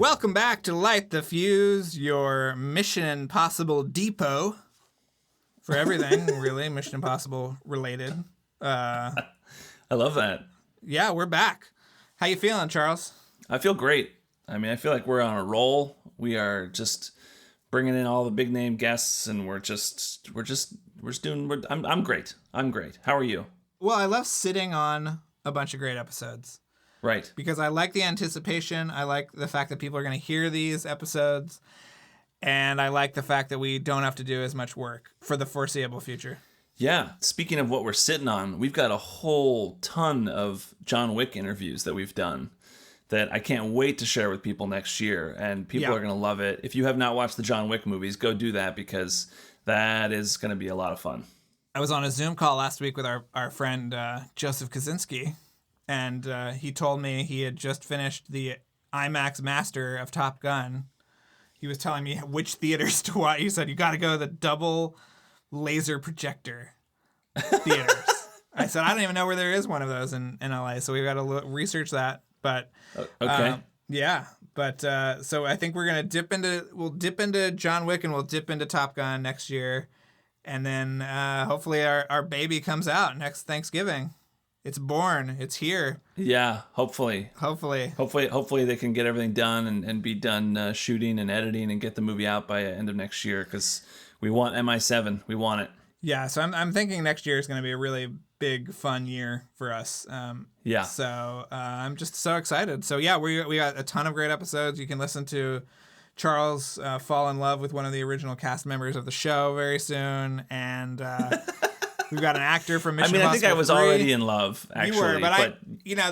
Welcome back to Light the Fuse, your Mission Impossible depot for everything, really, Mission Impossible related. I love that. Yeah, we're back. How you feeling, Charles? I feel great. I mean, I feel like we're on a roll. We are just bringing in all the big name guests, and we're doing. I'm great. I'm great. How are you? Well, I love sitting on a bunch of great episodes. Right. Because I like the anticipation. I like the fact that people are going to hear these episodes. And I like the fact that we don't have to do as much work for the foreseeable future. Yeah. Speaking of what we're sitting on, we've got a whole ton of John Wick interviews that we've done that I can't wait to share with people next year. And people are going to love it. If you have not watched the John Wick movies, go do that because that is going to be a lot of fun. I was on a Zoom call last week with our friend Joseph Kaczynski. And he told me he had just finished the IMAX master of Top Gun. He was telling me which theaters to watch. He said, you got to go to the double laser projector theaters. I said, I don't even know where there is one of those in LA. So we've got to research that. But okay. Yeah. But so I think we're going to we'll dip into John Wick and we'll dip into Top Gun next year. And then hopefully our baby comes out next Thanksgiving. It's born. It's here. Yeah, hopefully. Hopefully they can get everything done and be done shooting and editing and get the movie out by the end of next year because we want MI7. We want it. Yeah, so I'm thinking next year is going to be a really big, fun year for us. Yeah. So I'm just so excited. So yeah, we got a ton of great episodes. You can listen to Charles fall in love with one of the original cast members of the show very soon, and we've got an actor from Mission Impossible 3. I think I was already in love, actually. You were, but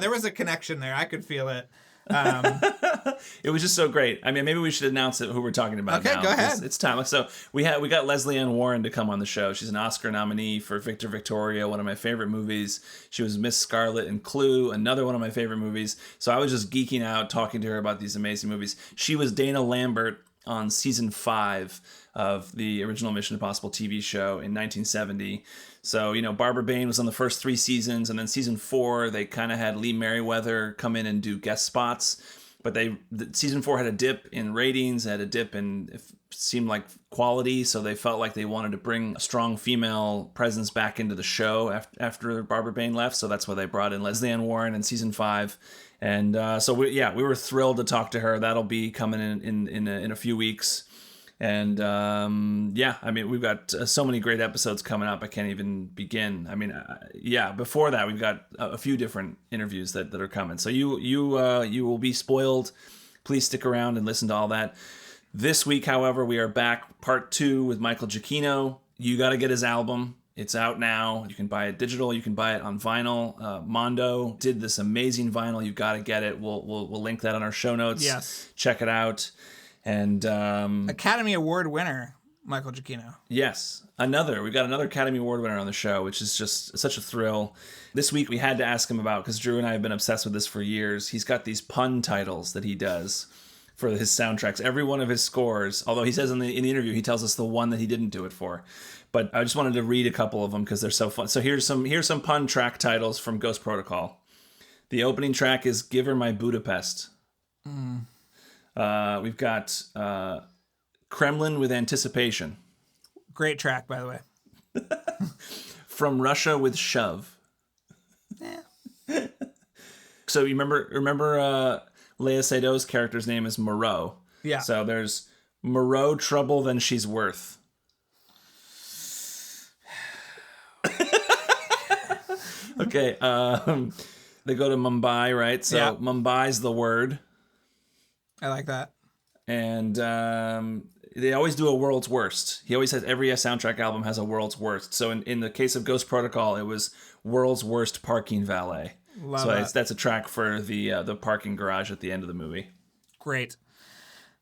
there was a connection there. I could feel it. It was just so great. I mean, maybe we should announce it, who we're talking about now. Okay, go ahead. It's time. So we got Leslie Ann Warren to come on the show. She's an Oscar nominee for Victor Victoria, one of my favorite movies. She was Miss Scarlet in Clue, another one of my favorite movies. So I was just geeking out talking to her about these amazing movies. She was Dana Lambert on season 5 of the original Mission Impossible TV show in 1970. So, Barbara Bain was on the first 3 seasons, and then season 4, they kind of had Lee Merriweather come in and do guest spots. But season 4 had a dip in ratings, had a dip in, it seemed like, quality. So they felt like they wanted to bring a strong female presence back into the show after Barbara Bain left. So that's why they brought in Leslie Ann Warren in season 5. And so we were thrilled to talk to her. That'll be coming in a few weeks. And we've got so many great episodes coming up. I can't even begin. I mean, before that, we've got a few different interviews that are coming. So you will be spoiled. Please stick around and listen to all that. This week, however, we are back part 2 with Michael Giacchino. You got to get his album. It's out now. You can buy it digital. You can buy it on vinyl. Mondo did this amazing vinyl. You've got to get it. We'll link that on our show notes. Yes. Check it out. And Academy Award winner Michael Giacchino. Yes, we've got another Academy Award winner on the show, which is just such a thrill. This week we had to ask him about, because Drew and I have been obsessed with this for years. He's got these pun titles that he does for his soundtracks. Every one of his scores, although he says in the interview he tells us the one that he didn't do it for. But I just wanted to read a couple of them because they're so fun. So here's some pun track titles from Ghost Protocol. The opening track is "Give Her My Budapest." We've got Kremlin with Anticipation. Great track, by the way. From Russia with Shove. Yeah. So you remember Lea Seydoux' character's name is Moreau. Yeah. So there's Moreau Trouble Than She's Worth. Okay. They go to Mumbai, right? So yeah. Mumbai's the word. I like that. And they always do a world's worst. He always has, every soundtrack album has a world's worst. So in the case of Ghost Protocol, it was world's worst parking valet. Love that. That's a track for the parking garage at the end of the movie. Great.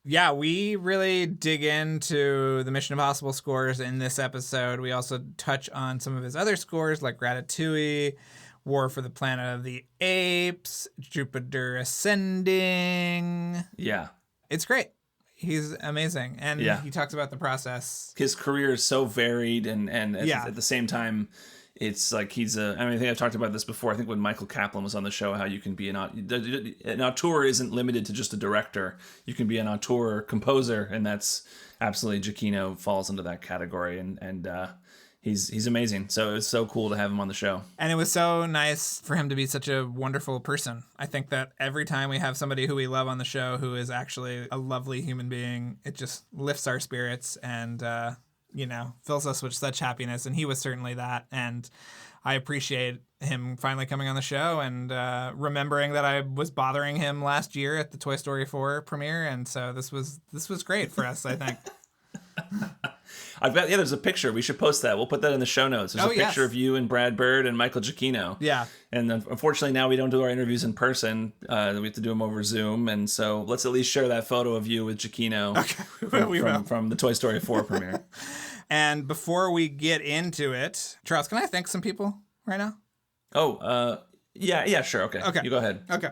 Yeah, we really dig into the Mission Impossible scores in this episode. We also touch on some of his other scores like Ratatouille, War for the Planet of the Apes, Jupiter Ascending. Yeah. It's great. He's amazing. And he talks about the process. His career is so varied and at the same time It's like I think I've talked about this before. I think when Michael Kaplan was on the show, how you can be an auteur isn't limited to just a director. You can be an auteur composer, and that's absolutely Giachino falls into that category, and he's amazing. So it's so cool to have him on the show. And it was so nice for him to be such a wonderful person. I think that every time we have somebody who we love on the show who is actually a lovely human being, it just lifts our spirits and fills us with such happiness, and he was certainly that. And I appreciate him finally coming on the show and remembering that I was bothering him last year at the Toy Story 4 premiere, and so this was great for us, I think. There's a picture. We should post that. We'll put that in the show notes. There's a picture of you and Brad Bird and Michael Giacchino. Yeah. And unfortunately now we don't do our interviews in person. We have to do them over Zoom. And so let's at least share that photo of you with Giacchino from the Toy Story 4 premiere. And before we get into it, Charles, can I thank some people right now? Yeah, sure. Okay. You go ahead. Okay.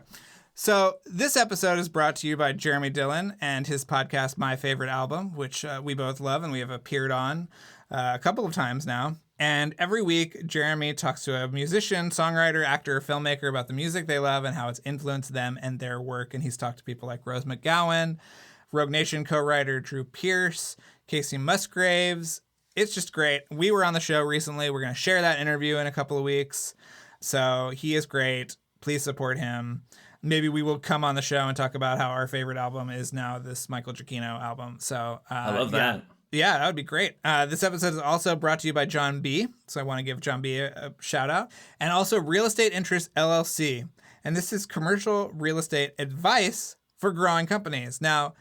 So this episode is brought to you by Jeremy Dillon and his podcast, My Favorite Album, which we both love and we have appeared on a couple of times now. And every week, Jeremy talks to a musician, songwriter, actor, or filmmaker about the music they love and how it's influenced them and their work. And he's talked to people like Rose McGowan, Rogue Nation co-writer Drew Pearce, Casey Musgraves. It's just great. We were on the show recently. We're going to share that interview in a couple of weeks. So he is great. Please support him. Maybe we will come on the show and talk about how our favorite album is now this Michael Giacchino album. So I love that. Yeah, that would be great. This episode is also brought to you by John B. So I want to give John B a shout out. And also Real Estate Interest LLC. And this is commercial real estate advice for growing companies. Now,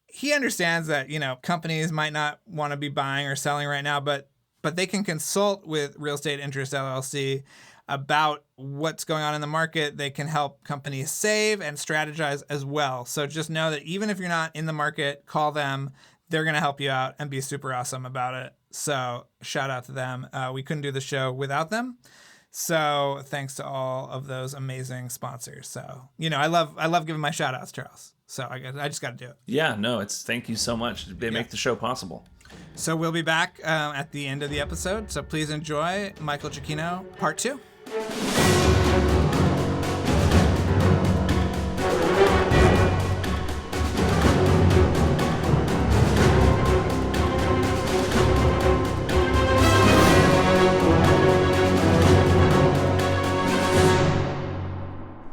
he understands that, companies might not want to be buying or selling right now, but they can consult with Real Estate Interest LLC about what's going on in the market. They can help companies save and strategize as well. So just know that even if you're not in the market, call them. They're going to help you out and be super awesome about it. So shout out to them. We couldn't do the show without them. So thanks to all of those amazing sponsors. So, I love giving my shout outs, Charles. So I just got to do it. Yeah, no, thank you so much. They make the show possible. So we'll be back at the end of the episode. So please enjoy Michael Giacchino Part 2.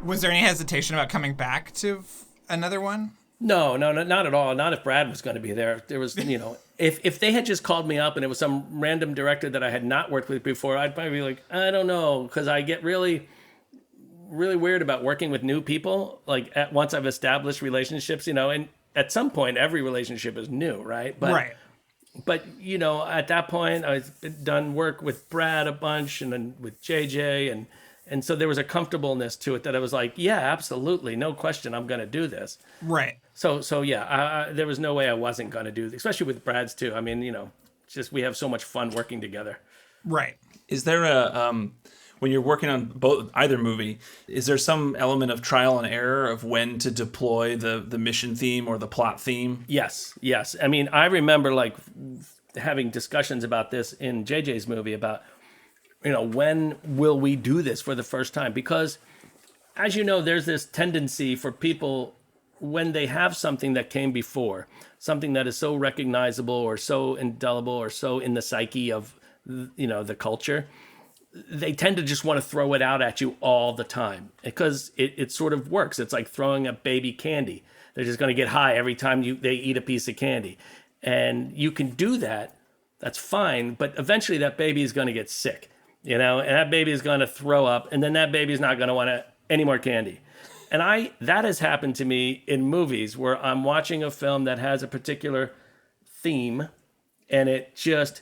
Was there any hesitation about coming back to another one? No, not at all. Not if Brad was going to be there. There was, if they had just called me up and it was some random director that I had not worked with before, I'd probably be like, I don't know, because I get really, really weird about working with new people. Like once I've established relationships, and at some point every relationship is new, right? Right. But at that point I've done work with Brad a bunch and then with JJ and so there was a comfortableness to it that I was like, yeah, absolutely, no question, I'm going to do this. Right. So yeah, there was no way I wasn't going to do this, especially with Brad's too. I mean, just we have so much fun working together. Right. Is there when you're working on either movie, is there some element of trial and error of when to deploy the mission theme or the plot theme? Yes. I mean, I remember like having discussions about this in JJ's movie about, when will we do this for the first time? Because, as you know, there's this tendency for people when they have something that came before, something that is so recognizable or so indelible or so in the psyche of, the culture, they tend to just want to throw it out at you all the time because it sort of works. It's like throwing a baby candy. They're just going to get high every time they eat a piece of candy. And you can do that. That's fine. But eventually that baby is going to get sick. And that baby is going to throw up, and then that baby is not going to want any more candy. And that has happened to me in movies where I'm watching a film that has a particular theme, and it just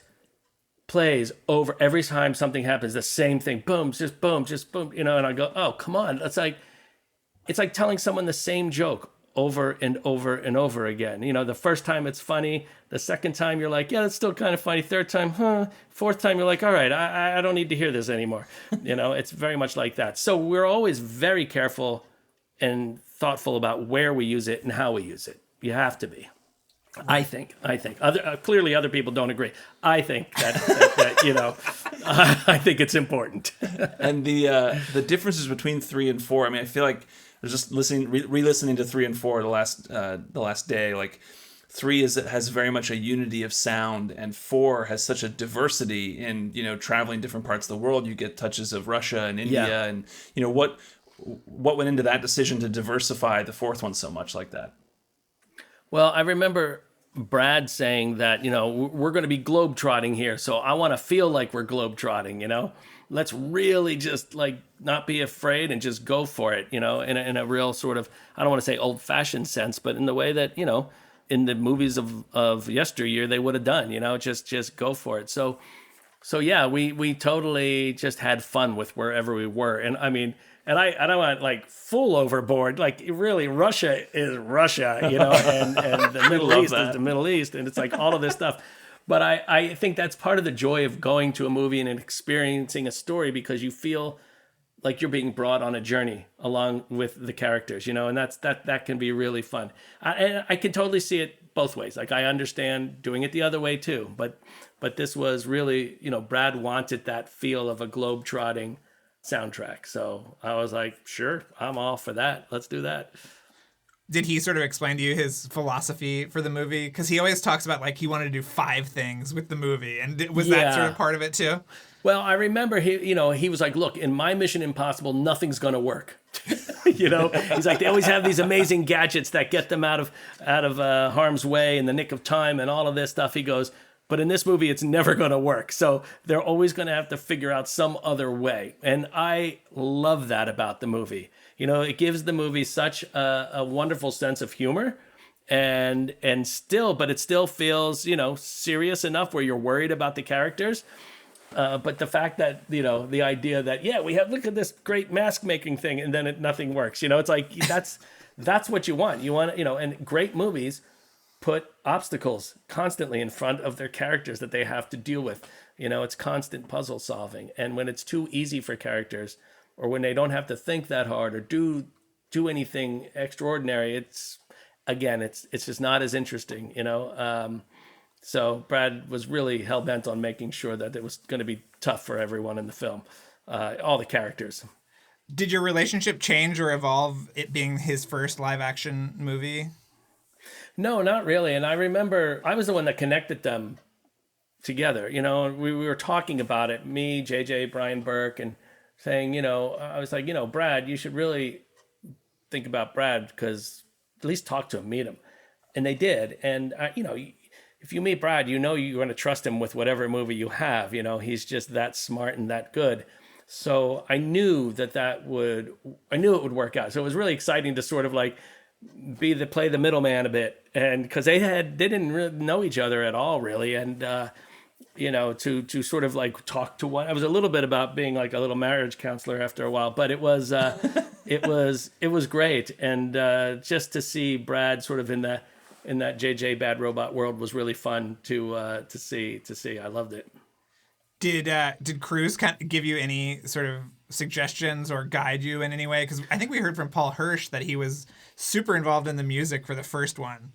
plays over every time something happens. The same thing, boom, just boom, and I go, oh, come on. It's like telling someone the same joke over and over and over again. The first time it's funny. The second time you're like, yeah, that's still kind of funny. Third time, Fourth time you're like, all right, I don't need to hear this anymore. It's very much like that. So we're always very careful and thoughtful about where we use it and how we use it. You have to be. I think clearly other people don't agree. I think that I think it's important. And the differences between 3 and 4. I mean, I feel like I was just re-listening to 3 and 4 the last day. Like 3 has very much a unity of sound, and 4 has such a diversity in traveling different parts of the world. You get touches of Russia and India, and what went into that decision to diversify the fourth one so much like that. Well, I remember Brad saying that, we're going to be globetrotting here. So I want to feel like we're globetrotting, Let's really just not be afraid and just go for it, in a real sort of, I don't want to say old fashioned sense, but in the way that, in the movies of yesteryear, they would have done, just go for it. So yeah, we totally just had fun with wherever we were. And I mean, and I don't want full overboard. Really, Russia is Russia, and the Middle East is the Middle East, and it's all of this stuff. But I think that's part of the joy of going to a movie and experiencing a story, because you feel like you're being brought on a journey along with the characters, and that can be really fun. I can totally see it both ways. I understand doing it the other way too, but this was really, Brad wanted that feel of a globe-trotting soundtrack. So I was like, sure, I'm all for that. Let's do that. Did he sort of explain to you his philosophy for the movie? Because he always talks about he wanted to do 5 things with the movie. And was that sort of part of it too? Well, I remember he was like, look, in my Mission Impossible, nothing's going to work. He's like, they always have these amazing gadgets that get them out of harm's way in the nick of time and all of this stuff. He goes, but in this movie, it's never going to work. So they're always going to have to figure out some other way. And I love that about the movie. It gives the movie such a wonderful sense of humor, but it still feels, serious enough where you're worried about the characters. But the fact that, the idea that, look at this great mask making thing, and then nothing works. It's that's what you want. You want, and great movies put obstacles constantly in front of their characters that they have to deal with. It's constant puzzle solving. And when it's too easy for characters, or when they don't have to think that hard or do anything extraordinary, it's just not as interesting, So Brad was really hell-bent on making sure that it was going to be tough for everyone in the film, all the characters. Did your relationship change or evolve, it being his first live-action movie? No, not really. And I remember I was the one that connected them together. We were talking about it, me, JJ, Brian Burke, and saying, I was like, Brad, you should really think about Brad, because at least talk to him, meet him. And they did. And, if you meet Brad, you're going to trust him with whatever movie you have. He's just that smart and that good. So I knew it would work out. So it was really exciting to sort of play the middleman a bit. And because they didn't really know each other at all, really. And, to sort of talk to one. I was a little bit about being a little marriage counselor after a while, but it was it was great, and just to see Brad sort of in that JJ Bad Robot world was really fun to see. I loved it. Did Cruise kind of give you any sort of suggestions or guide you in any way? Because I think we heard from Paul Hirsch that he was super involved in the music for the first one,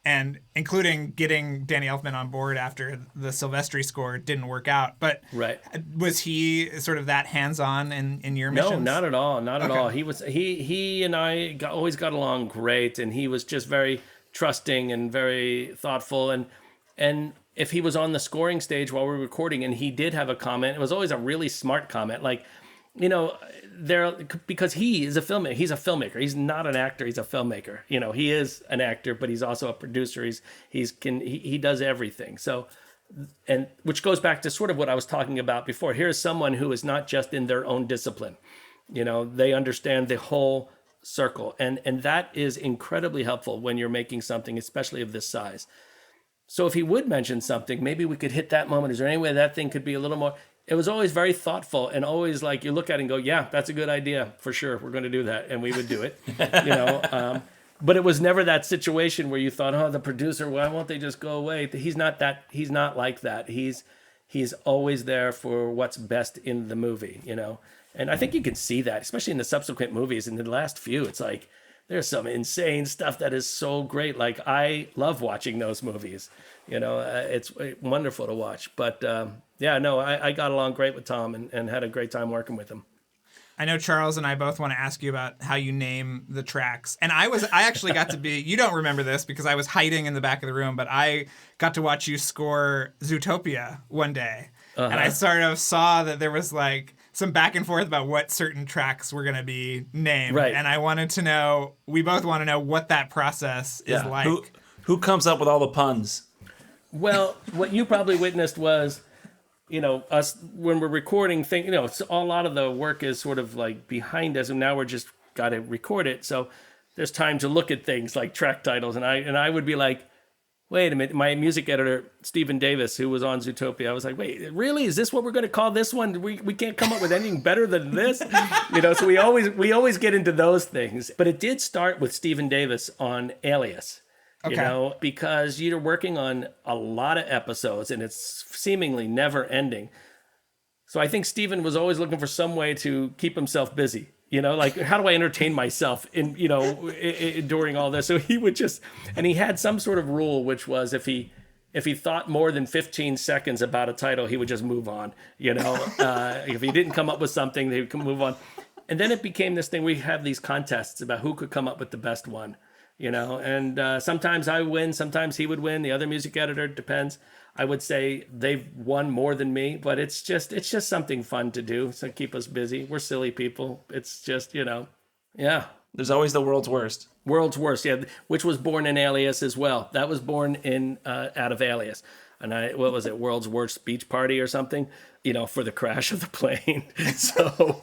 and including getting Danny Elfman on board after the Silvestri score didn't work out. But right. Was he sort of that hands-on in your missions? No, not at all. Not at all. He and I always got along great, and he was just very trusting and very thoughtful. And if he was on the scoring stage while we were recording and he did have a comment, it was always a really smart comment. Because he is a filmmaker. He's a filmmaker. He's not an actor. He's a filmmaker. He is an actor, but he's also a producer. He does everything. So, and which goes back to sort of what I was talking about before. Here's someone who is not just in their own discipline. They understand the whole circle, and that is incredibly helpful when you're making something, especially of this size. So if he would mention something, maybe we could hit that moment. Is there any way that thing could be a little more? It was always very thoughtful, and always you look at it and go, yeah, that's a good idea for sure. We're going to do that, and we would do it. But it was never that situation where you thought, oh, the producer, why won't they just go away? He's not like that. He's always there for what's best in the movie, And I think you can see that, especially in the subsequent movies. In the last few, it's there's some insane stuff that is so great. Like, I love watching those movies. It's wonderful to watch. But I got along great with Tom and had a great time working with him. I know Charles and I both want to ask you about how you name the tracks. And I actually got to be, you don't remember this because I was hiding in the back of the room, but I got to watch you score Zootopia one day. And I sort of saw that there was like some back and forth about what certain tracks were going to be named. Right. And I wanted to know, we both want to know what that process is like. Who comes up with all the puns? Well, what you probably witnessed was, us when we're recording things, a lot of the work is sort of like behind us, and now we're just got to record it. So there's time to look at things like track titles, and I would be like, wait a minute, my music editor Stephen Davis, who was on Zootopia, I was like, wait, really? Is this what we're going to call this one? We can't come up with anything better than this, So we always get into those things. But it did start with Stephen Davis on Alias. Okay. Because you're working on a lot of episodes and it's seemingly never ending. So I think Steven was always looking for some way to keep himself busy. Like, how do I entertain myself during all this? So he would and he had some sort of rule, which was if he thought more than 15 seconds about a title, he would just move on. If he didn't come up with something, he would move on. And then it became this thing. We have these contests about who could come up with the best one. And sometimes I win, sometimes he would win. The other music editor, depends. I would say they've won more than me, but it's just something fun to do. So keep us busy. We're silly people. It's just, yeah. There's always the world's worst. World's worst, yeah, which was born in Alias as well. That was born in out of Alias. And what was it, World's Worst Beach Party or something, for the crash of the plane. So,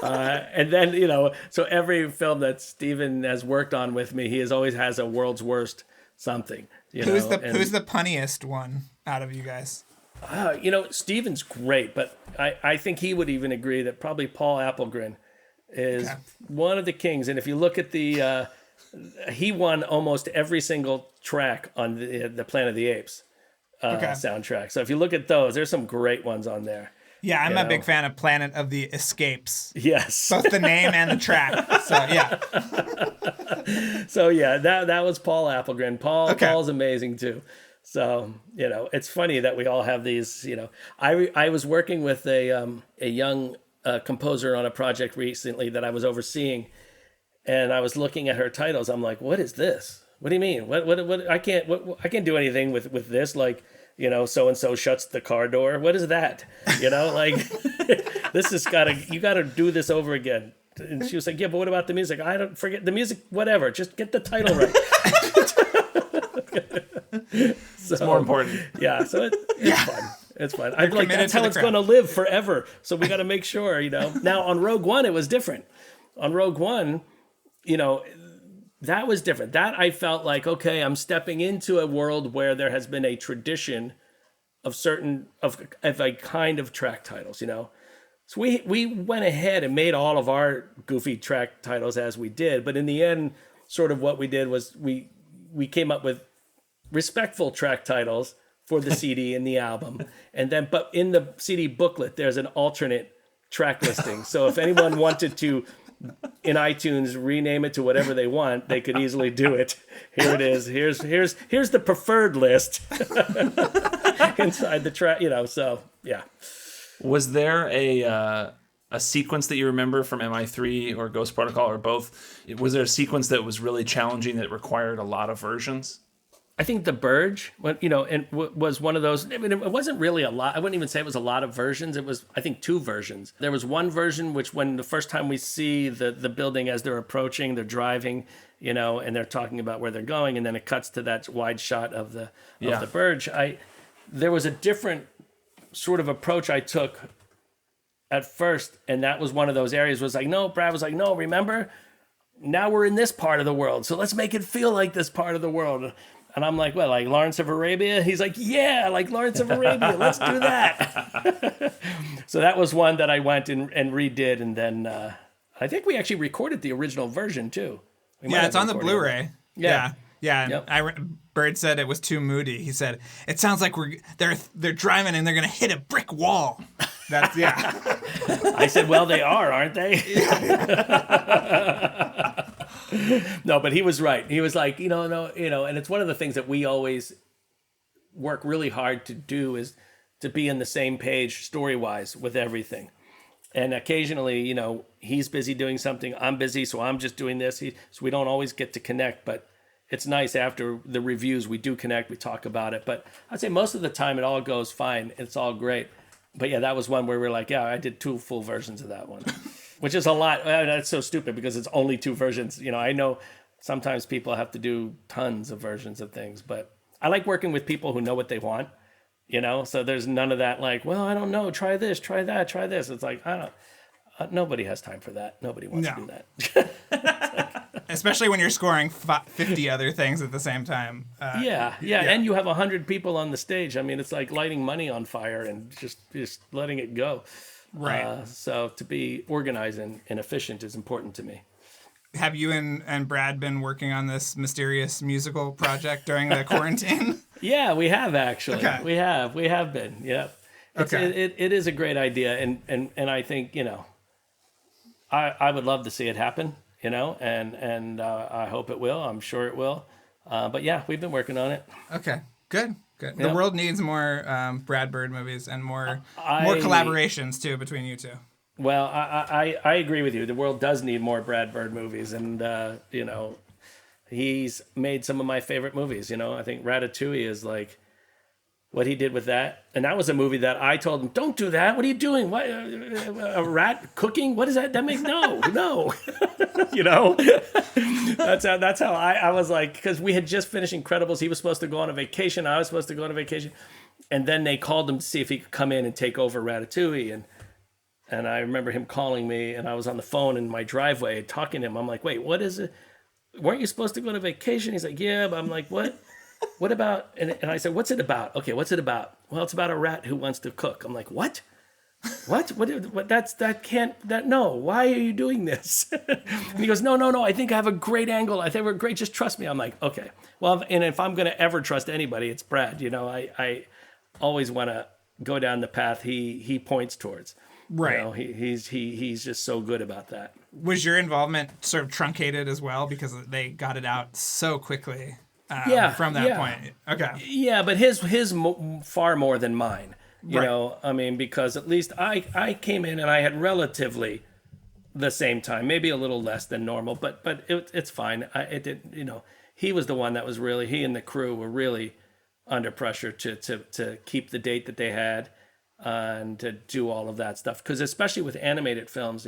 and then, so every film that Steven has worked on with me, he always has a World's Worst something. Who's the punniest one out of you guys? Steven's great, but I think he would even agree that probably Paul Applegren is one of the kings. And if you look at he won almost every single track on the Planet of the Apes. Soundtrack. So if you look at those, there's some great ones on there. Yeah, I'm a big fan of Planet of the Escapes. Yes. Both the name and the track. So, yeah. So, yeah, that was Paul Applegren. Paul's amazing, too. So, it's funny that we all have these, I was working with a young composer on a project recently that I was overseeing, and I was looking at her titles. I'm like, what is this? What do you mean? What? I can't do anything with this. Like, so and so shuts the car door. What is that? Like, this is you gotta do this over again. And she was like, yeah, but what about the music? I don't forget the music. Whatever. Just get the title right. It's more important. Yeah. So it's fun. It's fun. I'm like, that's how it's going to live forever. So we got to make sure. Now on Rogue One, it was different. On Rogue One, that was different. That I felt like, okay, I'm stepping into a world where there has been a tradition of a kind of track titles, So we went ahead and made all of our goofy track titles as we did. But in the end, sort of what we did was we came up with respectful track titles for the CD and the album. And then, but in the CD booklet, there's an alternate track listing. So if anyone wanted to, in iTunes, rename it to whatever they want, they could easily do it. Here it is. Here's the preferred list inside the track. So yeah. Was there a sequence that you remember from MI3 or Ghost Protocol or both? Was there a sequence that was really challenging that required a lot of versions? I think The Burge, was one of those. I mean, it wasn't really a lot. I wouldn't even say it was a lot of versions. It was, I think, 2 versions. There was one version which, when the first time we see the building as they're approaching, they're driving, and they're talking about where they're going, and then it cuts to that wide shot of the Burge. There was a different sort of approach I took at first, and that was one of those areas. Was like, no, Brad was like, no, remember, now we're in this part of the world, so let's make it feel like this part of the world. And I'm like, well, like Lawrence of Arabia? He's like, yeah, like Lawrence of Arabia. Let's do that. So that was one that I went and redid. And then I think we actually recorded the original version, too. Yeah, it's on the Blu-ray. Yeah. Yep. Bird said it was too moody. He said, it sounds like they're driving and they're going to hit a brick wall. That's, yeah. I said, well, they are, aren't they? No, but he was right. He was like, and it's one of the things that we always work really hard to do is to be in the same page story-wise with everything. And occasionally, he's busy doing something, I'm busy, so I'm just doing this. So we don't always get to connect, but it's nice after the reviews, we do connect, we talk about it. But I'd say most of the time it all goes fine. It's all great. But yeah, that was one where we're like, yeah, I did 2 full versions of that one, which is a lot. That's so stupid because it's only 2 versions. I know sometimes people have to do tons of versions of things, but I like working with people who know what they want, so there's none of that like, well, I don't know, try this, try that, try this. It's like, nobody has time for that. Nobody wants to do that. Especially when you're scoring 50 other things at the same time. Yeah. And you have 100 people on the stage. I mean, it's like lighting money on fire and just letting it go. Right. So to be organized and efficient is important to me. Have you and Brad been working on this mysterious musical project during the quarantine? Yeah, we have actually. Okay. We have been. Yeah. It is a great idea, and I think I would love to see it happen. And I hope it will. I'm sure it will. But yeah, we've been working on it. Okay, good. Yep. The world needs more Brad Bird movies and more collaborations too between you two. Well, I agree with you. The world does need more Brad Bird movies, and he's made some of my favorite movies. I think Ratatouille is like what he did with that. And that was a movie that I told him, don't do that. What are you doing? What, a rat cooking? What is that? That makes no. That's how I was like, because we had just finished Incredibles. He was supposed to go on a vacation. I was supposed to go on a vacation. And then they called him to see if he could come in and take over Ratatouille. And I remember him calling me, and I was on the phone in my driveway talking to him. I'm like, wait, what is it? Weren't you supposed to go on a vacation? He's like, yeah, but I'm like, what? What about, and I said, what's it about? Okay, what's it about? Well, it's about a rat who wants to cook. I'm like, what? What, no, why are you doing this? And he goes, no, I think I have a great angle. I think we're great, just trust me. I'm like, okay. Well, and if I'm going to ever trust anybody, it's Brad. I always want to go down the path he points towards. Right. He's just so good about that. Was your involvement sort of truncated as well because they got it out so quickly? From that point. Okay. Yeah, but his far more than mine. You know, I mean, because at least I came in and I had relatively the same time, maybe a little less than normal, but it's fine. He was the one that was really, he and the crew were really under pressure to keep the date that they had and to do all of that stuff. Because especially with animated films,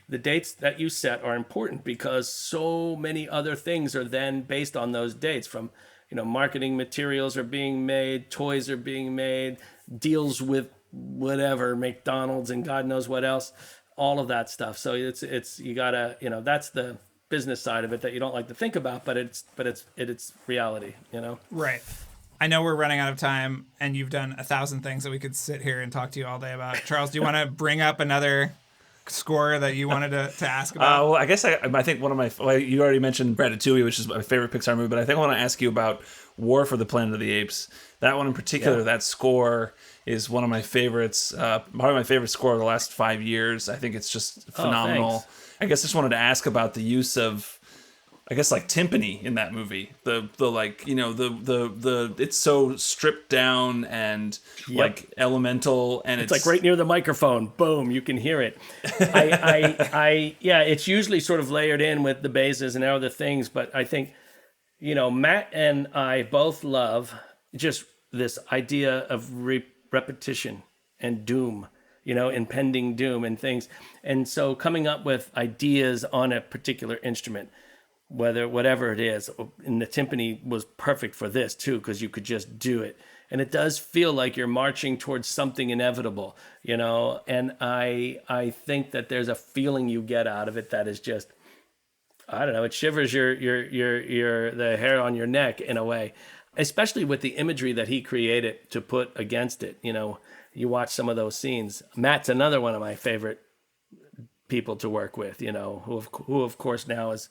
the dates that you set are important because so many other things are then based on those dates. From, marketing materials are being made, toys are being made, deals with whatever, McDonald's and God knows what else, all of that stuff. So it's you gotta, that's the business side of it that you don't like to think about, but it's reality, Right. I know we're running out of time, and you've done 1,000 things that we could sit here and talk to you all day about. Charles, do you want to bring up another score that you wanted to ask about? Well, I guess I think one of my, you already mentioned Ratatouille, which is my favorite Pixar movie, but I think I want to ask you about War for the Planet of the Apes. That one in particular, that score is one of my favorites, probably my favorite score of the last 5 years. I think it's just phenomenal. I guess I just wanted to ask about the use of, I guess, like timpani in that movie. The it's so stripped down and like elemental, and it's like right near the microphone. Boom, you can hear it. It's usually sort of layered in with the basses and other things, but I think, Matt and I both love just this idea of repetition and doom, impending doom and things. And so coming up with ideas on a particular instrument, whatever it is, and the timpani was perfect for this too, because you could just do it. And it does feel like you're marching towards something inevitable, and I think that there's a feeling you get out of it that is just, I don't know, it shivers your the hair on your neck in a way, especially with the imagery that he created to put against it. You watch some of those scenes. Matt's another one of my favorite people to work with, who of course now is,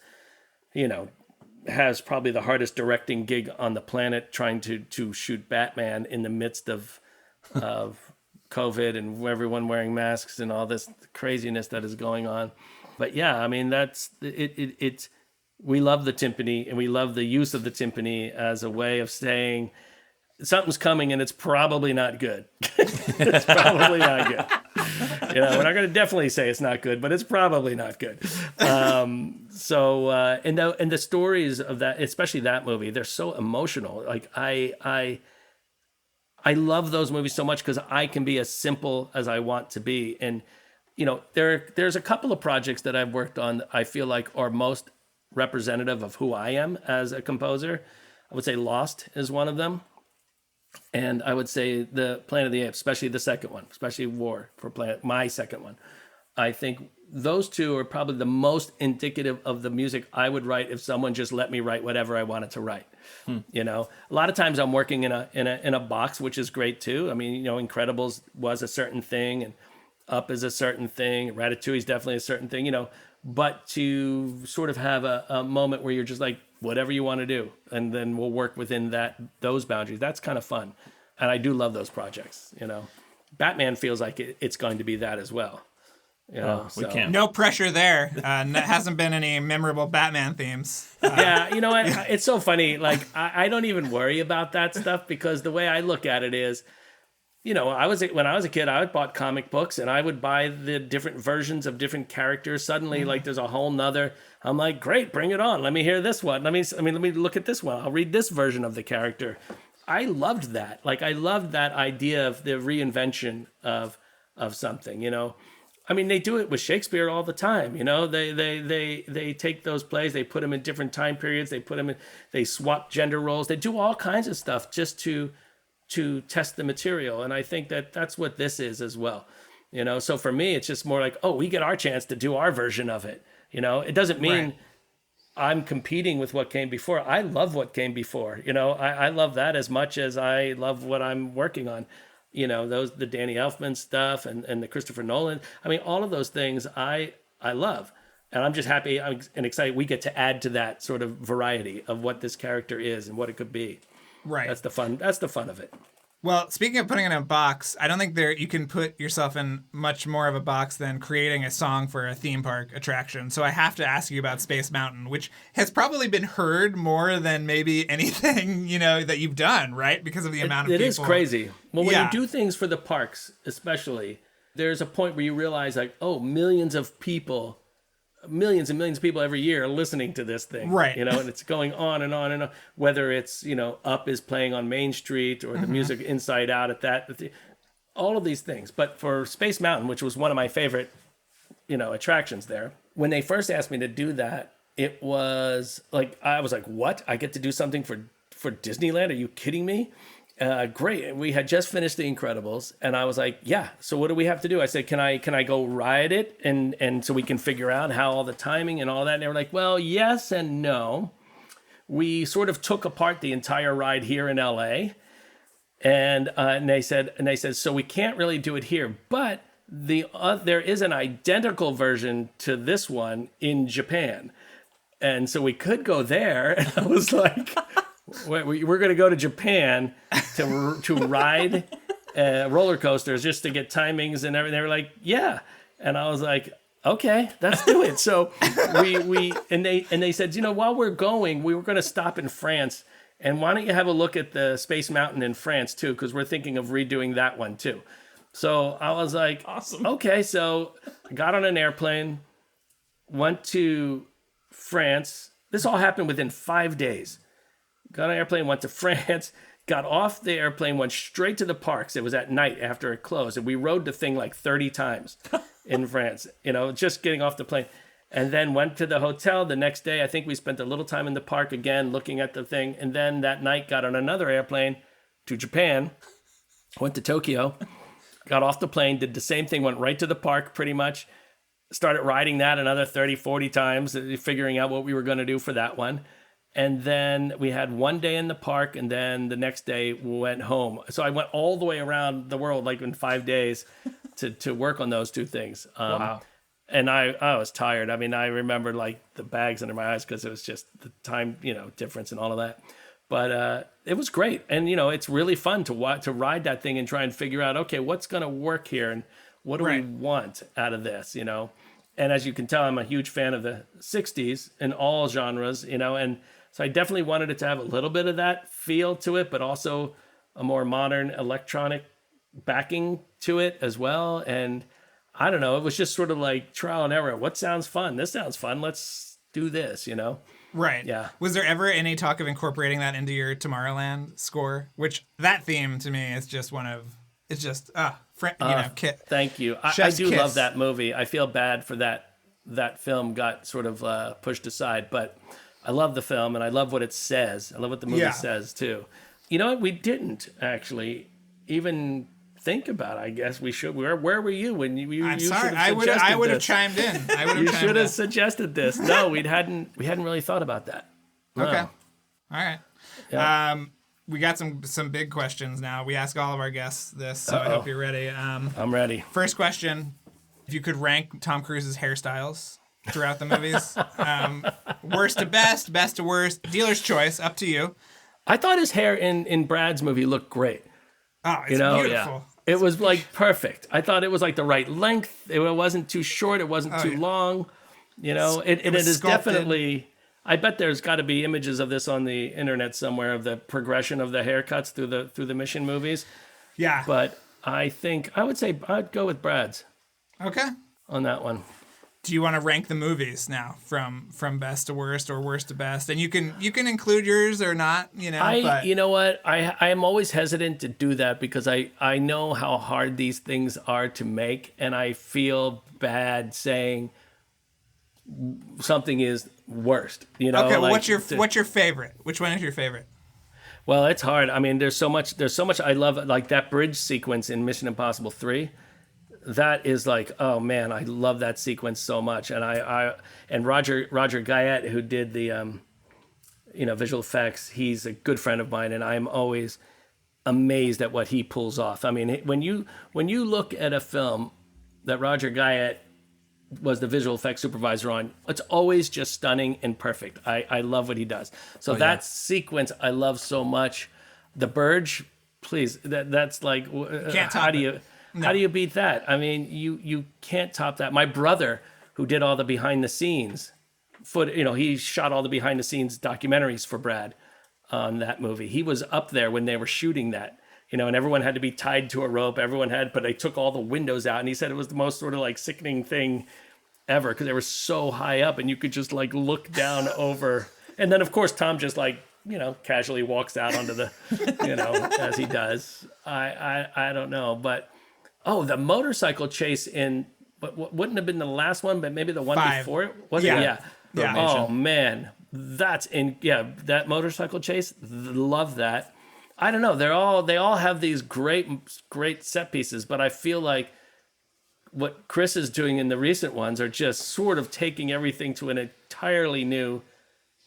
has probably the hardest directing gig on the planet, trying to shoot Batman in the midst of COVID and everyone wearing masks and all this craziness that is going on. But yeah, I mean, that's it. we love the timpani, and we love the use of the timpani as a way of saying something's coming and it's probably not good. It's probably not good. We're not going to definitely say it's not good, but it's probably not good. And the stories of that, especially that movie, they're so emotional. Like I love those movies so much because I can be as simple as I want to be. And, there's a couple of projects that I've worked on that I feel like are most representative of who I am as a composer. I would say Lost is one of them. And I would say the Planet of the Apes, especially the second one, especially War for Planet, my second one. I think those two are probably the most indicative of the music I would write if someone just let me write whatever I wanted to write. A lot of times I'm working in a box, which is great too. I mean, Incredibles was a certain thing, and Up is a certain thing. Ratatouille is definitely a certain thing, But to sort of have a moment where you're just like, whatever you want to do, and then we'll work within those boundaries. That's kind of fun. And I do love those projects, Batman feels like it's going to be that as well. We can't. No pressure there. Hasn't been any memorable Batman themes. Yeah, you know what? It's so funny. Like, I don't even worry about that stuff because the way I look at it is, when I was a kid, I bought comic books and I would buy the different versions of different characters. Suddenly, like there's a whole nother. I'm like, great, bring it on. Let me hear this one. Let me look at this one. I'll read this version of the character. I loved that. Like I loved that idea of the reinvention of something. They do it with Shakespeare all the time. They take those plays, they put them in different time periods. They swap gender roles. They do all kinds of stuff just to test the material. And I think that that's what this is as well. So for me, it's just more like, oh, we get our chance to do our version of it. It doesn't mean Right. I'm competing with what came before. I love what came before. I love that as much as I love what I'm working on. The Danny Elfman stuff and the Christopher Nolan. All of those things I love. And I'm just happy and excited we get to add to that sort of variety of what this character is and what it could be. Right. That's the fun of it. Well, speaking of putting it in a box, I don't think you can put yourself in much more of a box than creating a song for a theme park attraction. So I have to ask you about Space Mountain, which has probably been heard more than maybe anything, that you've done, right? Because of the amount of people. It is crazy. Well, when Yeah. you do things for the parks, especially, there's a point where you realize like, oh, millions and millions of people every year are listening to this thing. Right. And it's going on and on and on. Whether it's, Up is playing on Main Street or the music Inside Out at that, all of these things. But for Space Mountain, which was one of my favorite, attractions there, when they first asked me to do that, it was like, I was like, what? I get to do something for Disneyland? Are you kidding me? Great. We had just finished The Incredibles, and I was like, yeah, so what do we have to do? I said, can I go ride it? And so we can figure out how all the timing and all that. And they were like, well, yes and no. We sort of took apart the entire ride here in LA. And they said, so we can't really do it here, but there is an identical version to this one in Japan. And so we could go there. And I was like, we're going to go to Japan to ride roller coasters just to get timings and everything. They were like, yeah. And I was like, okay, let's do it. So they said, while we're going, we were going to stop in France. And why don't you have a look at the Space Mountain in France too? Because we're thinking of redoing that one too. So I was like, awesome. Okay. So I got on an airplane, went to France. This all happened within 5 days. Got on an airplane, went to France, got off the airplane, went straight to the parks. It was at night after it closed. And we rode the thing like 30 times in France, just getting off the plane. And then went to the hotel the next day. I think we spent a little time in the park again, looking at the thing. And then that night got on another airplane to Japan, went to Tokyo, got off the plane, did the same thing, went right to the park pretty much, started riding that another 30, 40 times, figuring out what we were going to do for that one. And then we had one day in the park, and then the next day we went home. So I went all the way around the world, like in 5 days, to work on those two things. Wow. And I was tired. I remember like the bags under my eyes because it was just the time, difference and all of that. But it was great. And, it's really fun to ride that thing and try and figure out, okay, what's going to work here and what do we want out of this, And as you can tell, I'm a huge fan of the 60s in all genres, and so I definitely wanted it to have a little bit of that feel to it, but also a more modern electronic backing to it as well. And I don't know, it was just sort of like trial and error. What sounds fun? This sounds fun. Let's do this, Right. Yeah. Was there ever any talk of incorporating that into your Tomorrowland score? Which that theme to me is just Kit. Thank you. I do love that movie. I feel bad for that film got sort of pushed aside, but I love the film and I love what it says. I love what the movie says too. You know what? We didn't actually even think about it. I guess we should. Where were you when you? I'm you sorry. I would have chimed in. You should have suggested this. No, we hadn't really thought about that. No. Okay. All right. Yeah. We got some big questions now. We ask all of our guests this, so I hope you're ready. I'm ready. First question: if you could rank Tom Cruise's hairstyles throughout the movies, worst to best, best to worst, dealer's choice, up to you. I thought his hair in Brad's movie looked great. Oh, it's beautiful. Yeah. It was like perfect. I thought it was like the right length. It wasn't too short. It wasn't too long. It is sculpted. definitely. I bet there's got to be images of this on the internet somewhere of the progression of the haircuts through the Mission movies. Yeah. But I think I would say I'd go with Brad's. Okay. On that one. Do you want to rank the movies now from best to worst or worst to best? And you can include yours or not, but... You know what? I am always hesitant to do that because I know how hard these things are to make, and I feel bad saying something is worst. Okay, well, what's your favorite? Which one is your favorite? Well, it's hard. I mean, there's so much I love, like that bridge sequence in Mission Impossible 3. That is like, oh man, I love that sequence so much. And and Roger Guyette, who did the visual effects, he's a good friend of mine, and I'm always amazed at what he pulls off. I mean, when you look at a film that Roger Guyette was the visual effects supervisor on, it's always just stunning and perfect. I love what he does. So sequence I love so much. The Burge, please, that's like, how do you beat that? I mean, you can't top that. My brother, who did all the behind the scenes he shot all the behind the scenes documentaries for Brad on that movie. He was up there when they were shooting that, and everyone had to be tied to a rope. But they took all the windows out, and he said it was the most sort of like sickening thing ever because they were so high up and you could just like look down over. And then of course Tom just like, casually walks out onto the, as he does. I don't know, but the motorcycle chase in, but wouldn't have been the last one, but maybe the one 5. before it? Was it? Yeah. Yeah. Oh man, that motorcycle chase. Love that. I don't know. They all have these great set pieces, but I feel like what Chris is doing in the recent ones are just sort of taking everything to an entirely new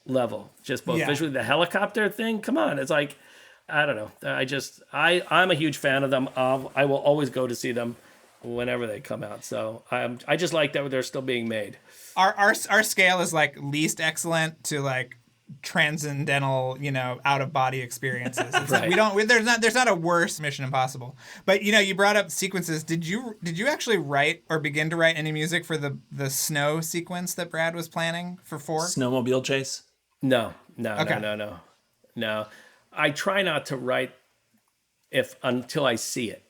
level. Just both visually, the helicopter thing. Come on, it's like, I don't know. I'm a huge fan of them. I will always go to see them whenever they come out. So I just like that they're still being made. Our scale is like least excellent to like transcendental, out of body experiences. It's Right. like there's not a worse Mission Impossible. But you brought up sequences. Did you actually write or begin to write any music for the snow sequence that Brad was planning for 4? Snowmobile chase? No. Okay. No. I try not to write until I see it,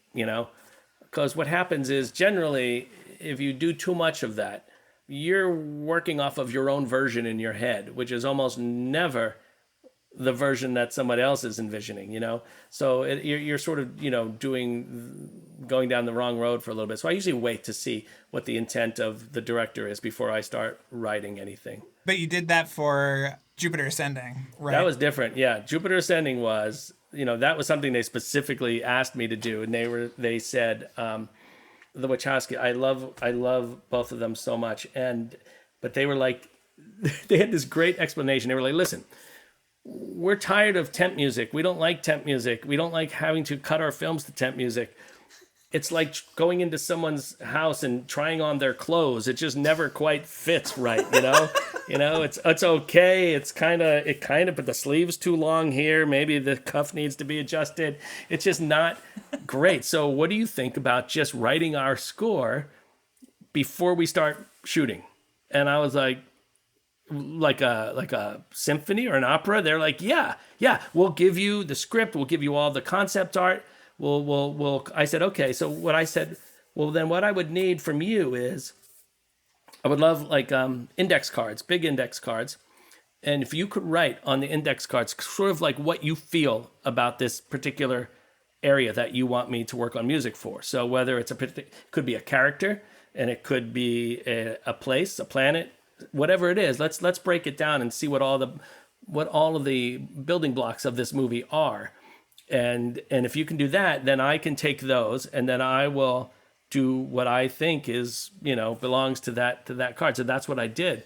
because what happens is generally if you do too much of that, you're working off of your own version in your head, which is almost never the version that somebody else is envisioning, So you're sort of, going down the wrong road for a little bit. So I usually wait to see what the intent of the director is before I start writing anything. But you did that for Jupiter Ascending, right? That was different. Yeah. Jupiter Ascending was, that was something they specifically asked me to do. And they said, the Wachowski, I love both of them so much. But they were like, they had this great explanation. They were like, listen, we're tired of temp music. We don't like temp music. We don't like having to cut our films to temp music. It's like going into someone's house and trying on their clothes. It just never quite fits right, it's okay. It kind of, but the sleeve's too long here. Maybe the cuff needs to be adjusted. It's just not great. So what do you think about just writing our score before we start shooting. And I was like a symphony or an opera. They're like, yeah, we'll give you the script. We'll give you all the concept art. I said, okay. So what I said, well, then what I would need from you is, I would love like index cards, big index cards. And if you could write on the index cards sort of like what you feel about this particular area that you want me to work on music for. So whether it's could be a character, and it could be a place, a planet, whatever it is. Let's break it down and see what all of the building blocks of this movie are. And if you can do that, then I can take those, and then I will do what I think is, belongs to that card. So that's what I did.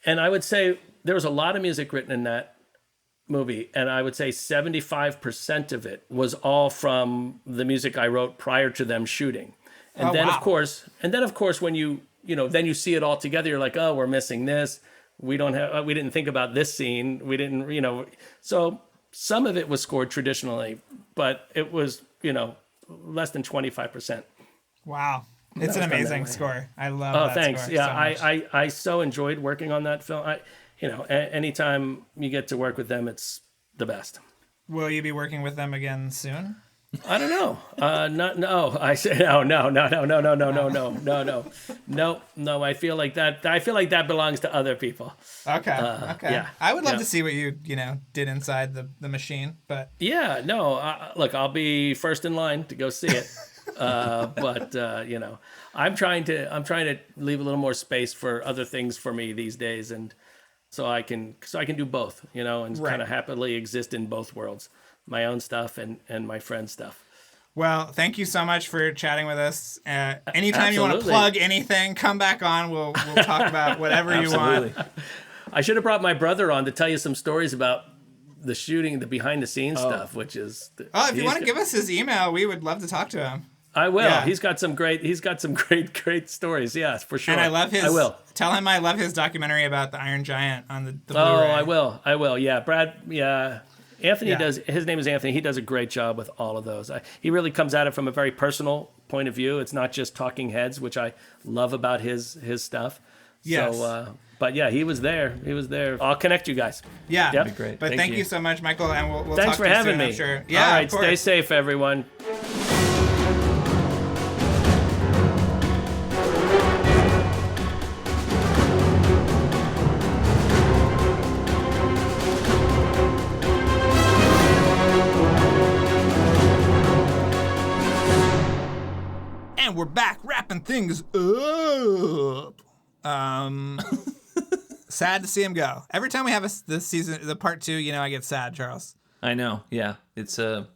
And I would say there was a lot of music written in that movie, and I would say 75% of it was all from the music I wrote prior to them shooting. And of course, when then you see it all together, you're like, oh, we're missing this. We didn't think about this scene. We didn't, so some of it was scored traditionally, but it was, less than 25%. Wow. It's an amazing score. I love that thanks. score. Yeah, so much. I so enjoyed working on that film. Anytime you get to work with them, it's the best. Will you be working with them again soon? I don't know. No. I say no. I feel like that belongs to other people. Okay. Yeah. I would love to see what you did inside the machine, but yeah, no. Look, I'll be first in line to go see it. But I'm trying to leave a little more space for other things for me these days, and so I can do both, and kind of happily exist in both worlds. My own stuff and my friend's stuff. Well, thank you so much for chatting with us. Anytime Absolutely. you want to plug anything, come back on. We'll talk about whatever you want. I should have brought my brother on to tell you some stories about the shooting, the behind the scenes stuff, which is. If you want to give us his email, we would love to talk to him. I will. Yeah. He's got some great stories. Yes, for sure. And I love his. I will. Tell him I love his documentary about the Iron Giant on the Blu-ray. I will. Yeah, Brad. Yeah. Anthony does. His name is Anthony. He does a great job with all of those. He really comes at it from a very personal point of view. It's not just talking heads, which I love about his stuff. Yes. So, but yeah, he was there. I'll connect you guys. Yeah, yep. That'd be great. But thank you so much, Michael, and we'll Thanks talk for to you having soon, me. I'm sure. Yeah, all right, of course. stay safe, everyone. And we're back wrapping things up. Sad to see him go. Every time we have this season, the part 2, I get sad, Charles. I know. Yeah, it's a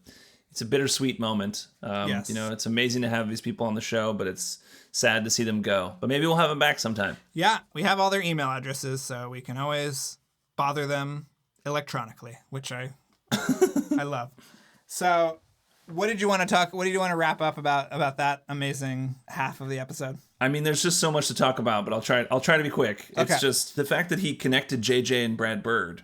bittersweet moment. Yes. It's amazing to have these people on the show, but it's sad to see them go. But maybe we'll have them back sometime. Yeah, we have all their email addresses, so we can always bother them electronically, which I love. So, what did you want to wrap up about that amazing half of the episode? I mean, there's just so much to talk about, but I'll try to be quick. Okay. It's just the fact that he connected JJ and Brad Bird.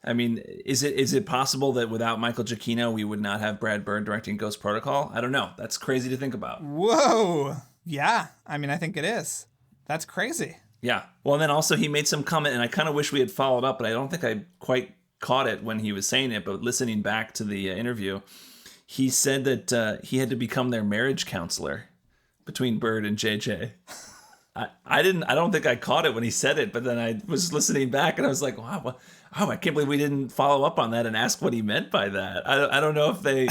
I mean, is it possible that without Michael Giacchino, we would not have Brad Bird directing Ghost Protocol? I don't know. That's crazy to think about. Whoa. Yeah. I mean, I think it is. That's crazy. Yeah. Well, and then also he made some comment, and I kind of wish we had followed up, but I don't think I quite caught it when he was saying it. But listening back to the interview, he said that he had to become their marriage counselor between Bird and JJ. I don't think I caught it when he said it, but then I was listening back and I was like, wow, I can't believe we didn't follow up on that and ask what he meant by that. I don't know if they,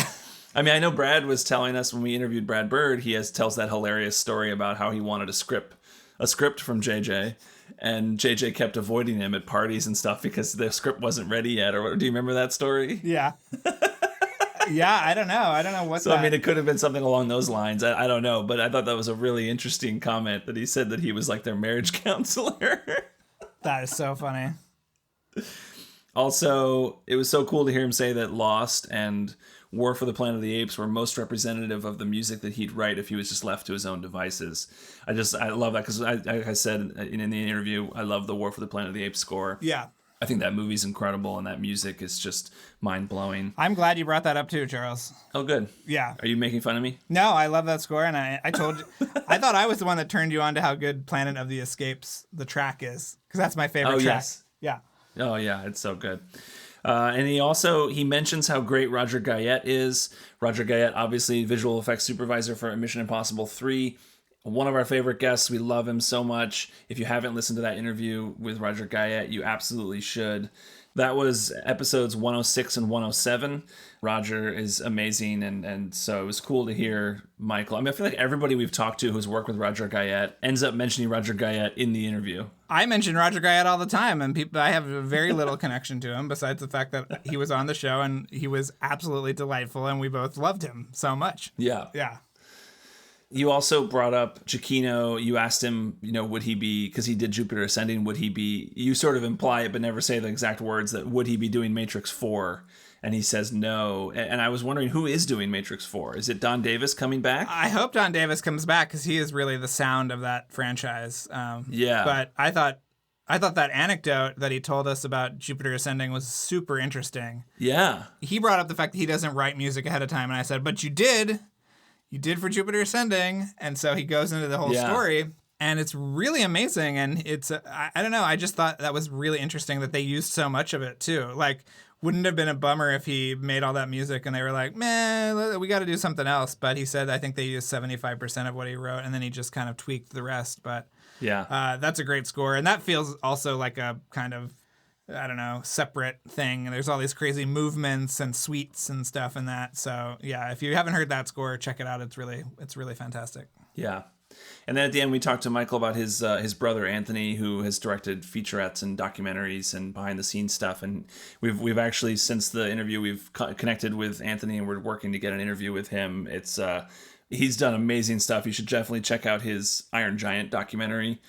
I mean, I know Brad was telling us when we interviewed Brad Bird, tells that hilarious story about how he wanted a script from JJ, and JJ kept avoiding him at parties and stuff because the script wasn't ready yet. Or do you remember that story? Yeah. Yeah, I don't know what. So I mean, it could have been something along those lines. I don't know, but I thought that was a really interesting comment that he said that he was like their marriage counselor. That is so funny. Also, it was so cool to hear him say that Lost and War for the Planet of the Apes were most representative of the music that he'd write if he was just left to his own devices. I love that because, like I said in the interview, I love the War for the Planet of the Apes score. Yeah. I think that movie's incredible, and that music is just mind-blowing. I'm glad you brought that up too, Charles. Oh, good. Yeah. Are you making fun of me? No, I love that score, and I told you, I thought I was the one that turned you on to how good Planet of the Escapes, the track is, because that's my favorite track. Yes. Yeah. Oh, yeah, it's so good. And he mentions how great Roger Guyett is. Roger Guyett, obviously visual effects supervisor for Mission Impossible 3. One of our favorite guests. We love him so much. If you haven't listened to that interview with Roger Guyett, you absolutely should. That was episodes 106 and 107. Roger is amazing, and so it was cool to hear Michael. I mean, I feel like everybody we've talked to who's worked with Roger Guyett ends up mentioning Roger Guyett in the interview. I mention Roger Guyett all the time, and I have very little connection to him besides the fact that he was on the show and he was absolutely delightful, and we both loved him so much. Yeah. Yeah. You also brought up Giachino. You asked him, would he be, because he did Jupiter Ascending, would he be, you sort of imply it but never say the exact words, that would he be doing Matrix 4? And he says no. And I was wondering, who is doing Matrix 4? Is it Don Davis coming back? I hope Don Davis comes back because he is really the sound of that franchise. Yeah. But I thought that anecdote that he told us about Jupiter Ascending was super interesting. Yeah. He brought up the fact that he doesn't write music ahead of time, and I said, but you did. You did for Jupiter Ascending. And so he goes into the whole story, and it's really amazing. And it's, I don't know, I just thought that was really interesting that they used so much of it too. Like, wouldn't have been a bummer if he made all that music and they were like, man, we got to do something else. But he said, I think they used 75% of what he wrote, and then he just kind of tweaked the rest. But that's a great score. And that feels also like a kind of, I don't know, separate thing. There's all these crazy movements and suites and stuff in that. So yeah, if you haven't heard that score, check it out. It's really fantastic. Yeah. And then at the end, we talked to Michael about his brother Anthony, who has directed featurettes and documentaries and behind the scenes stuff. And we've actually, since the interview, we've connected with Anthony, and we're working to get an interview with him. It's he's done amazing stuff. You should definitely check out his Iron Giant documentary.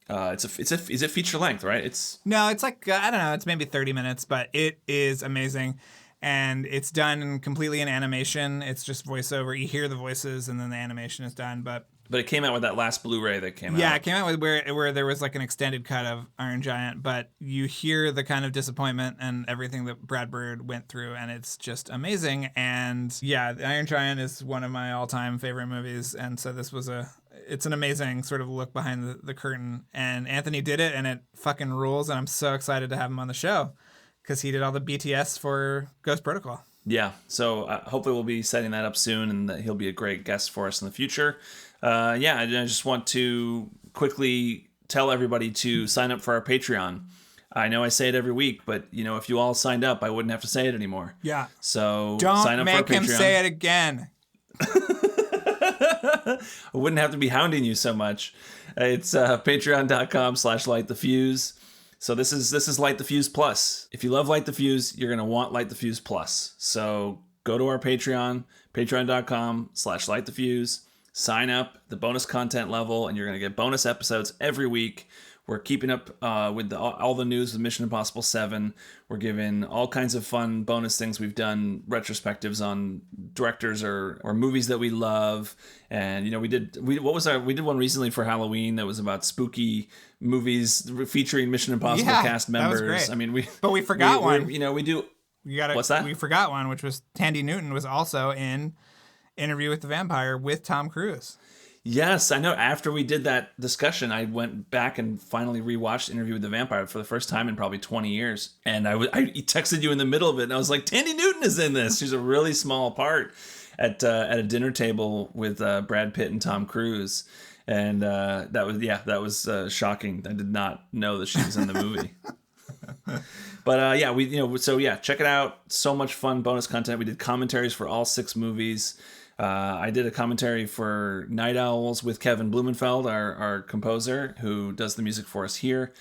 Is it feature length, right? No, it's like, I don't know, it's maybe 30 minutes, but it is amazing. And it's done completely in animation. It's just voiceover. You hear the voices and then the animation is done. But it came out with that last Blu-ray that came out. Yeah, it came out with where there was like an extended cut of Iron Giant, but you hear the kind of disappointment and everything that Brad Bird went through, and it's just amazing. And yeah, Iron Giant is one of my all-time favorite movies, and so this was it's an amazing sort of look behind the curtain. And Anthony did it, and it fucking rules, and I'm so excited to have him on the show because he did all the BTS for Ghost Protocol. Yeah, so hopefully we'll be setting that up soon, and that he'll be a great guest for us in the future. I just want to quickly tell everybody to sign up for our Patreon. I know I say it every week, but if you all signed up, I wouldn't have to say it anymore. Yeah. So don't sign up make for our Patreon. him say it again. I wouldn't have to be hounding you so much. It's patreon.com/LightTheFuse. So this is Light the Fuse Plus. If you love Light the Fuse, you're going to want Light the Fuse Plus. So go to our Patreon, patreon.com/LightTheFuse. Sign up, the bonus content level, and you're going to get bonus episodes every week. We're keeping up with all the news with Mission Impossible 7. We're giving all kinds of fun bonus things. We've done retrospectives on directors or movies that we love. And, we did one recently for Halloween that was about spooky movies featuring Mission Impossible cast members. That was great. I mean, but we forgot one. We do. What's that? We forgot one, which was Tandy Newton was also in Interview with the Vampire with Tom Cruise. Yes, I know. After we did that discussion, I went back and finally rewatched Interview with the Vampire for the first time in probably 20 years. And I texted you in the middle of it, and I was like, Tandy Newton is in this. She's a really small part at a dinner table with Brad Pitt and Tom Cruise. And that was shocking. I did not know that she was in the movie. But check it out. So much fun bonus content. We did commentaries for all 6 movies. I did a commentary for Night Owls with Kevin Blumenfeld, our composer, who does the music for us here.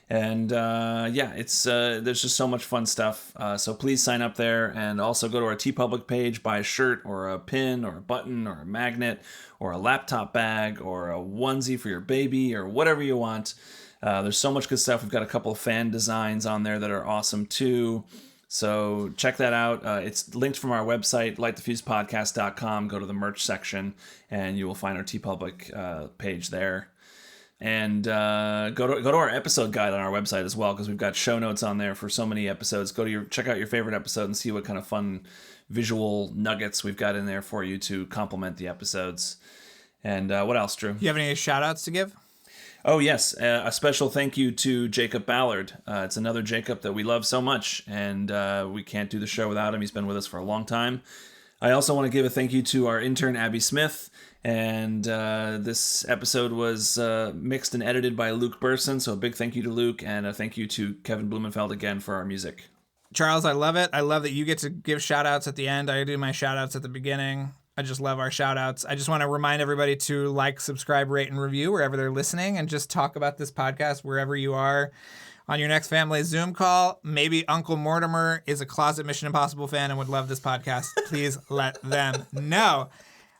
And it's there's just so much fun stuff. So please sign up there, and also go to our TeePublic page, buy a shirt or a pin or a button or a magnet or a laptop bag or a onesie for your baby or whatever you want. There's so much good stuff. We've got a couple of fan designs on there that are awesome too. So check that out. It's linked from our website, lightthefusepodcast.com. Go to the merch section, and you will find our TeePublic page there. And go to our episode guide on our website as well, because we've got show notes on there for so many episodes. Check out your favorite episode and see what kind of fun visual nuggets we've got in there for you to complement the episodes. And what else, Drew? You have any shout outs to give? Oh, yes. A special thank you to Jacob Ballard. It's another Jacob that we love so much, and we can't do the show without him. He's been with us for a long time. I also want to give a thank you to our intern, Abby Smith. And this episode was mixed and edited by Luke Burson, so a big thank you to Luke, and a thank you to Kevin Blumenfeld again for our music. Charles, I love it. I love that you get to give shout-outs at the end. I do my shout-outs at the beginning. I just love our shout-outs. I just want to remind everybody to like, subscribe, rate, and review wherever they're listening, and just talk about this podcast wherever you are. On your next family Zoom call, maybe Uncle Mortimer is a closet Mission Impossible fan and would love this podcast. Please let them know.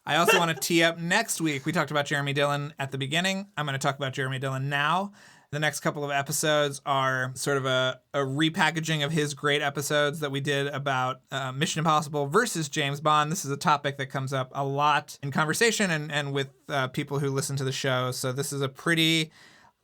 I also want to tee up next week. We talked about Jeremy Dillon at the beginning. I'm going to talk about Jeremy Dillon now. The next couple of episodes are sort of a repackaging of his great episodes that we did about Mission Impossible versus James Bond. This is a topic that comes up a lot in conversation and with people who listen to the show. So this is a pretty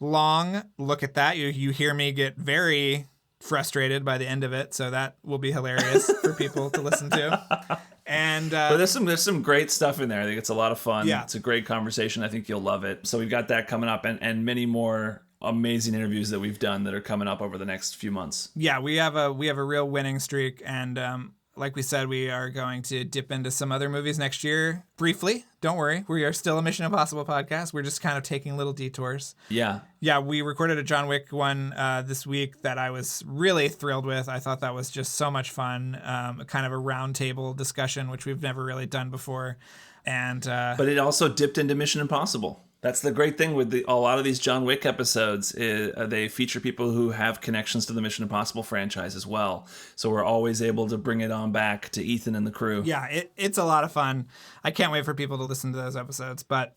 long look at that. You hear me get very frustrated by the end of it, so that will be hilarious for people to listen to. And but there's some great stuff in there. I think it's a lot of fun. Yeah. It's a great conversation. I think you'll love it. So we've got that coming up, and many more amazing interviews that we've done that are coming up over the next few months. Yeah, we have a real winning streak, and like we said, we are going to dip into some other movies next year briefly. Don't worry, we are still a Mission Impossible podcast. We're just kind of taking little detours. Yeah. Yeah, we recorded a John Wick one this week that I was really thrilled with. I thought that was just so much fun, kind of a roundtable discussion, which we've never really done before. And but it also dipped into Mission Impossible. That's the great thing with a lot of these John Wick episodes. They feature people who have connections to the Mission Impossible franchise as well. So we're always able to bring it on back to Ethan and the crew. Yeah, it's a lot of fun. I can't wait for people to listen to those episodes. But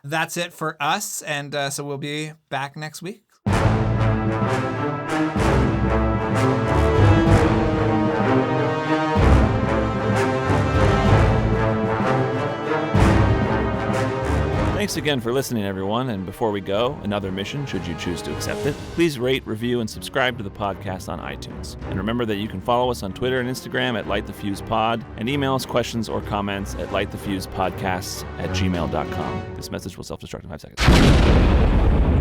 that's it for us. And so we'll be back next week. Thanks again for listening, everyone. And before we go, another mission, should you choose to accept it, please rate, review, and subscribe to the podcast on iTunes. And remember that you can follow us on Twitter and Instagram at LightTheFusePod, and email us questions or comments at lightthefusepodcasts@gmail.com. This message will self-destruct in 5 seconds.